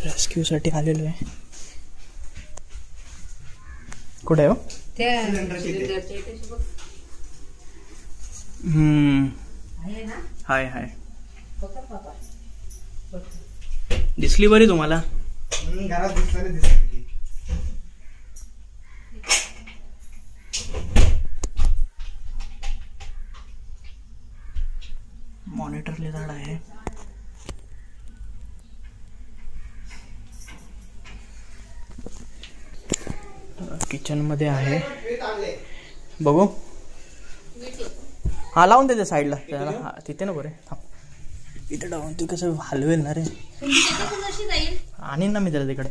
Rescue साठी आलेलो आहे. कुठे हो? हाय हाय. दिसली बरी तुम्हाला? घरात दिसली. मॉनिटर लिझार्ड आहे. किचन मध्ये आहे. बघू. हा लावून देते साईडला. तिथे नको रे. इथे डाऊन तू कसं हलवेल ना रे. आणि ना मी त्याला तिकडे.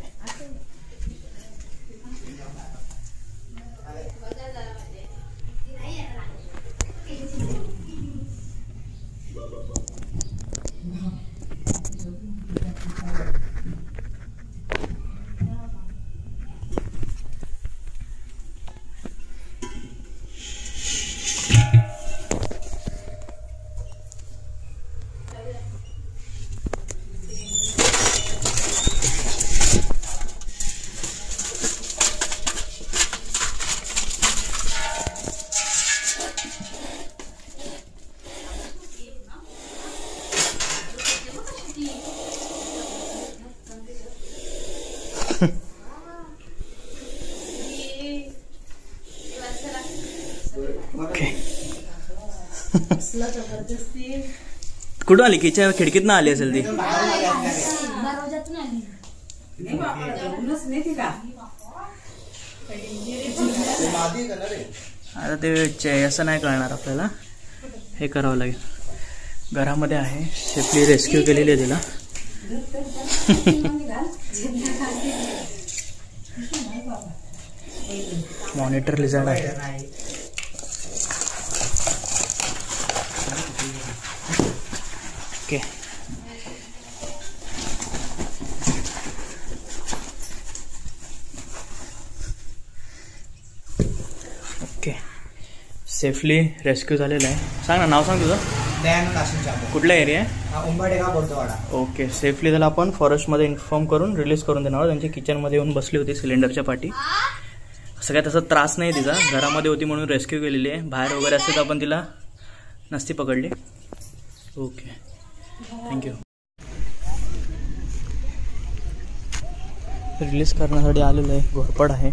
कुठं आली? किचन खिडकीत ना आली असेल ती. आता ते असं नाही कळणार आपल्याला. हे करावं लागेल. घरामध्ये आहे. सेफली रेस्क्यू केलेली आहे तिला. मॉनिटर लिझार्ड आहे. ओके. ओके. सेफली रेस्क्यू झालेलं आहे. सांग ना, नाव सांग तुझं. कुठला एरिया आहे? उंबरठा बोरतवाडा. ओके. सेफली त्याला आपण फॉरेस्टमध्ये इन्फॉर्म करून रिलीज करून देणार. त्यांच्या किचनमध्ये येऊन बसली होती सिलेंडरच्या पाठी. असं काय तसा त्रास नाही तिचा. घरामध्ये होती म्हणून रेस्क्यू केलेली आहे. बाहेर वगैरे असते तर आपण तिला नसती पकडली. ओके. थँक्यू. रिलीज करण्यासाठी आलेलं आहे. घोरपड आहे.